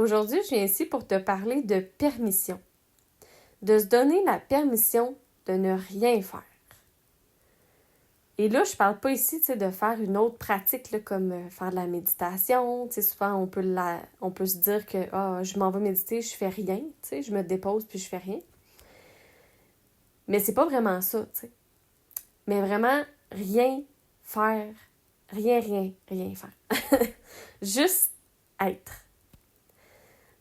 Aujourd'hui, je viens ici pour te parler de permission. De se donner la permission de ne rien faire. Et là, je parle pas ici, de faire une autre pratique, là, comme faire de la méditation. Souvent, on peut se dire que je m'en vais méditer, je fais rien. Je me dépose puis je fais rien. Mais c'est pas vraiment ça, Mais vraiment, rien faire. Rien faire. Juste être.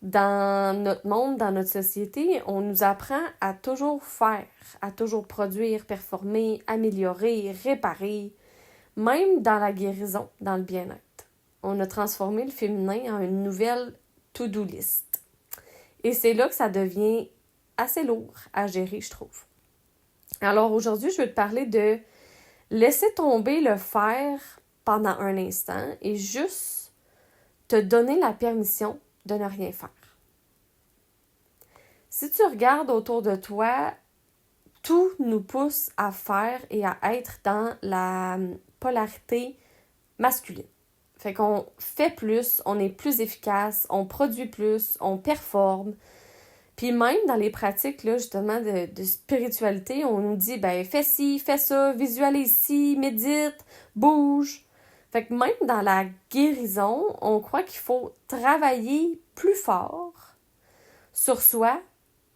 Dans notre monde, dans notre société, on nous apprend à toujours faire, à toujours produire, performer, améliorer, réparer, même dans la guérison, dans le bien-être. On a transformé le féminin en une nouvelle to-do list. Et c'est là que ça devient assez lourd à gérer, je trouve. Alors aujourd'hui, je veux te parler de laisser tomber le faire pendant un instant et juste te donner la permission de ne rien faire. Si tu regardes autour de toi, tout nous pousse à faire et à être dans la polarité masculine. Fait qu'on fait plus, on est plus efficace, on produit plus, on performe. Puis même dans les pratiques là, justement de spiritualité, on nous dit fais ci, fais ça, visualise ci, médite, bouge. Fait que même dans la guérison, on croit qu'il faut travailler plus fort sur soi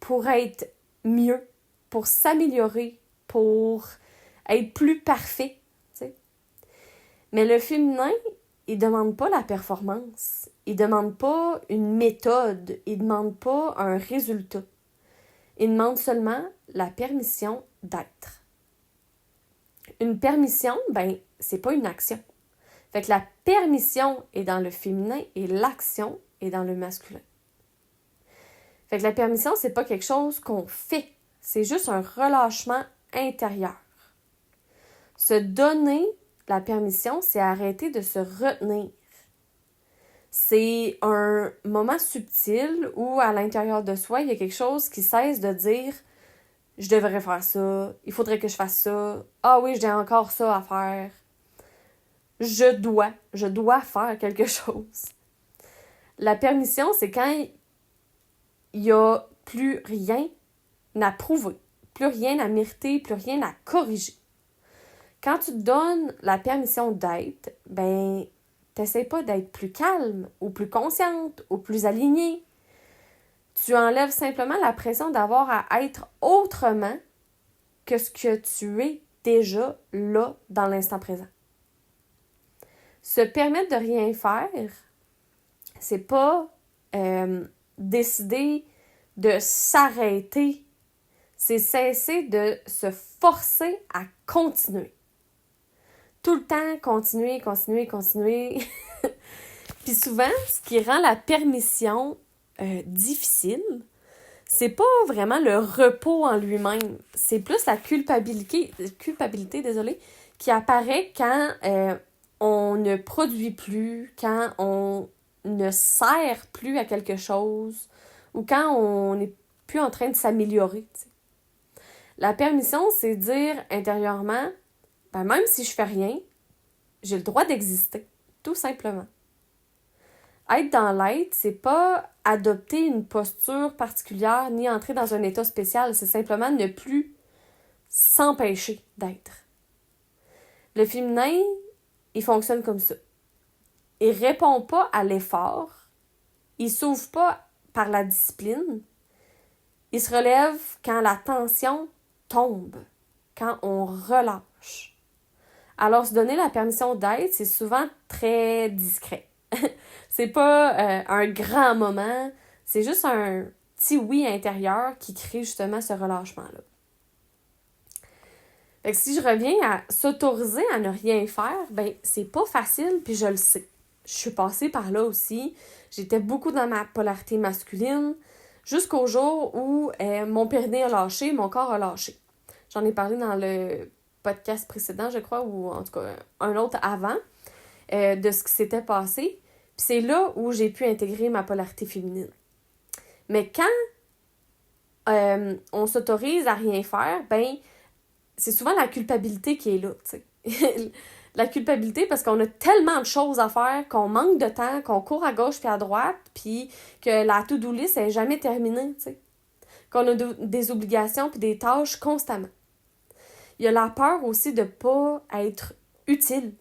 pour être mieux, pour s'améliorer, pour être plus parfait. T'sais. Mais le féminin, il demande pas la performance. Il demande pas une méthode. Il demande pas un résultat. Il demande seulement la permission d'être. Une permission, c'est pas une action. Fait que la permission est dans le féminin et l'action est dans le masculin. Fait que la permission, c'est pas quelque chose qu'on fait. C'est juste un relâchement intérieur. Se donner la permission, c'est arrêter de se retenir. C'est un moment subtil où, à l'intérieur de soi, il y a quelque chose qui cesse de dire « Je devrais faire ça, il faudrait que je fasse ça, ah oui, j'ai encore ça à faire. » Je dois faire quelque chose. La permission, c'est quand il n'y a plus rien à prouver, plus rien à mériter, plus rien à corriger. Quand tu te donnes la permission d'être, t'essaies pas d'être plus calme, ou plus consciente, ou plus alignée. Tu enlèves simplement la pression d'avoir à être autrement que ce que tu es déjà là, dans l'instant présent. Se permettre de rien faire, c'est pas décider de s'arrêter. C'est cesser de se forcer à continuer. Tout le temps, continuer. Puis souvent, ce qui rend la permission difficile, c'est pas vraiment le repos en lui-même. C'est plus la culpabilité, qui apparaît quand on ne produit plus, quand on ne sert plus à quelque chose, ou quand on n'est plus en train de s'améliorer. T'sais. La permission, c'est dire intérieurement, même si je fais rien, j'ai le droit d'exister, tout simplement. Être dans l'être, c'est pas adopter une posture particulière ni entrer dans un état spécial, c'est simplement ne plus s'empêcher d'être. Le féminin, il fonctionne comme ça. Il répond pas à l'effort, il s'ouvre pas par la discipline, il se relève quand la tension tombe, quand on relâche. Alors, se donner la permission d'être, c'est souvent très discret. C'est pas un grand moment, c'est juste un petit oui intérieur qui crée justement ce relâchement-là. Fait que si je reviens à s'autoriser à ne rien faire, c'est pas facile, puis je le sais. Je suis passée par là aussi. J'étais beaucoup dans ma polarité masculine, jusqu'au jour où mon périnée a lâché, mon corps a lâché. J'en ai parlé dans le podcast précédent, je crois, ou en tout cas un autre avant, de ce qui s'était passé. Puis c'est là où j'ai pu intégrer ma polarité féminine. Mais quand on s'autorise à rien faire, c'est souvent la culpabilité qui est là, tu sais. La culpabilité parce qu'on a tellement de choses à faire, qu'on manque de temps, qu'on court à gauche puis à droite, puis que la to-do list n'est jamais terminée, tu sais. Qu'on a des obligations puis des tâches constamment. Il y a la peur aussi de pas être utile.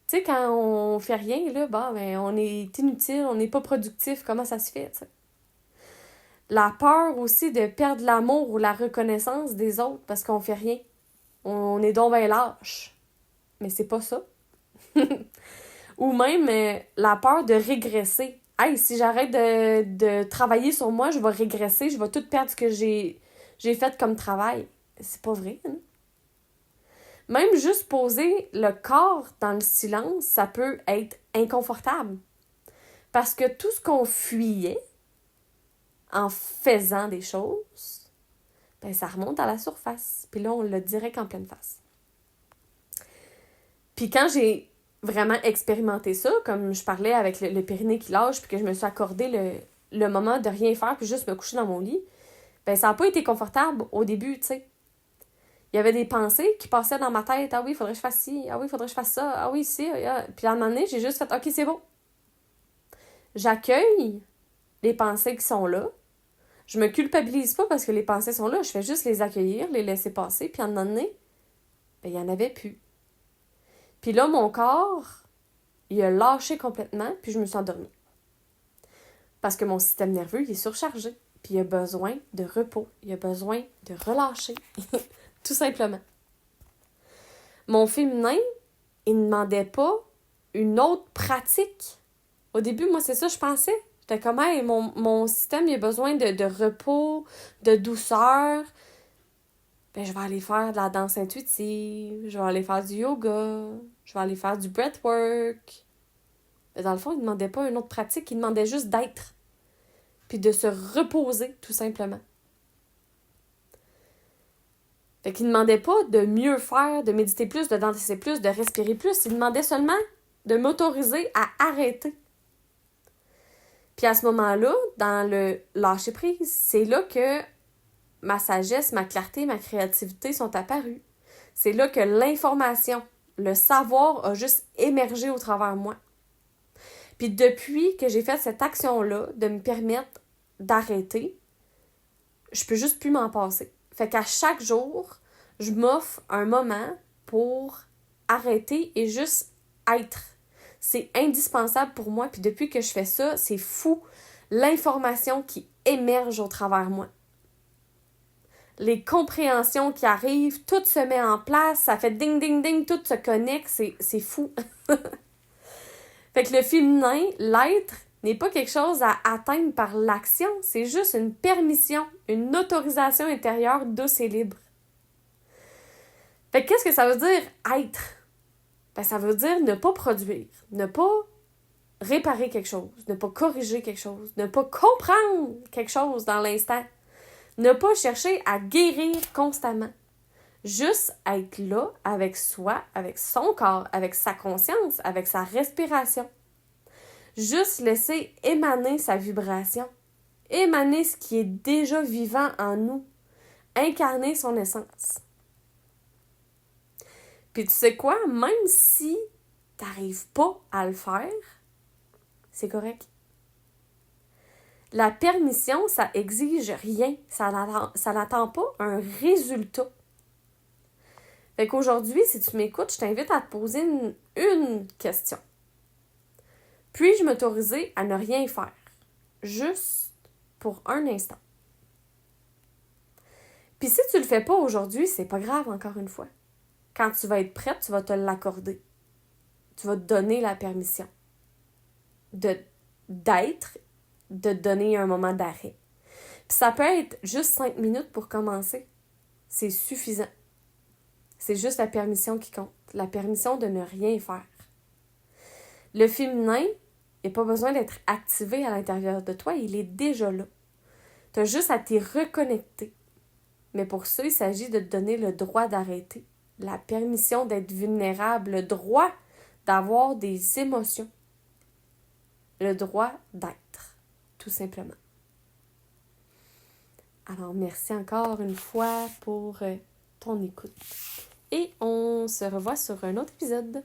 Tu sais, quand on fait rien, là, on est inutile, on n'est pas productif, comment ça se fait, tu sais? La peur aussi de perdre l'amour ou la reconnaissance des autres parce qu'on fait rien. On est donc ben lâche. Mais c'est pas ça. Ou même la peur de régresser. Hey, si j'arrête de travailler sur moi, je vais régresser, je vais tout perdre ce que j'ai fait comme travail. C'est pas vrai, hein? Même juste poser le corps dans le silence, ça peut être inconfortable. Parce que tout ce qu'on fuyait en faisant des choses, ben ça remonte à la surface. Puis là, on l'a direct en pleine face. Puis quand j'ai vraiment expérimenté ça, comme je parlais avec le périnée qui lâche, puis que je me suis accordé le moment de rien faire, puis juste me coucher dans mon lit, ben ça n'a pas été confortable au début, tu sais. Il y avait des pensées qui passaient dans ma tête. Ah oui, il faudrait que je fasse ci. Ah oui, il faudrait que je fasse ça. Ah oui, ci. Ah. Puis à un moment donné, j'ai juste fait, OK, c'est bon. J'accueille les pensées qui sont là. Je me culpabilise pas parce que les pensées sont là. Je fais juste les accueillir, les laisser passer. Puis à un moment donné, ben, il n'y en avait plus. Puis là, mon corps, il a lâché complètement, puis je me suis endormie. Parce que mon système nerveux, il est surchargé. Puis il a besoin de repos. Il a besoin de relâcher. Tout simplement. Mon féminin, il ne demandait pas une autre pratique. Au début, moi, c'est ça que je pensais. J'étais comme, hey, mon système, il a besoin de repos, de douceur. Ben, je vais aller faire de la danse intuitive, je vais aller faire du yoga, je vais aller faire du breathwork. Mais dans le fond, il ne demandait pas une autre pratique, il demandait juste d'être. Puis de se reposer, tout simplement. Fait qu'il ne demandait pas de mieux faire, de méditer plus, de danser plus, de respirer plus. Il demandait seulement de m'autoriser à arrêter. Puis à ce moment-là, dans le lâcher-prise, c'est là que ma sagesse, ma clarté, ma créativité sont apparues. C'est là que l'information, le savoir a juste émergé au travers de moi. Puis depuis que j'ai fait cette action-là, de me permettre d'arrêter, je peux juste plus m'en passer. Fait qu'à chaque jour, je m'offre un moment pour arrêter et juste être. C'est indispensable pour moi. Puis depuis que je fais ça, c'est fou l'information qui émerge au travers de moi. Les compréhensions qui arrivent, tout se met en place, ça fait ding, ding, ding, tout se connecte, c'est fou. Fait que le féminin, l'être, n'est pas quelque chose à atteindre par l'action, c'est juste une permission, une autorisation intérieure douce et libre. Fait que qu'est-ce que ça veut dire être? Ben, ça veut dire ne pas produire, ne pas réparer quelque chose, ne pas corriger quelque chose, ne pas comprendre quelque chose dans l'instant, ne pas chercher à guérir constamment. Juste être là avec soi, avec son corps, avec sa conscience, avec sa respiration. Juste laisser émaner sa vibration, émaner ce qui est déjà vivant en nous, incarner son essence. Puis tu sais quoi, même si t'arrives pas à le faire, c'est correct. La permission, ça exige rien, ça n'attend pas un résultat. Fait qu'aujourd'hui, si tu m'écoutes, je t'invite à te poser une question. Puis-je m'autoriser à ne rien faire? Juste pour un instant. Puis si tu le fais pas aujourd'hui, c'est pas grave encore une fois. Quand tu vas être prête, tu vas te l'accorder. Tu vas te donner la permission d'être, de te donner un moment d'arrêt. Puis ça peut être juste 5 minutes pour commencer. C'est suffisant. C'est juste la permission qui compte. La permission de ne rien faire. Le féminin, il n'a pas besoin d'être activé à l'intérieur de toi. Il est déjà là. Tu as juste à t'y reconnecter. Mais pour ça, il s'agit de te donner le droit d'arrêter. La permission d'être vulnérable. Le droit d'avoir des émotions. Le droit d'être. Tout simplement. Alors, merci encore une fois pour ton écoute. et on se revoit sur un autre épisode.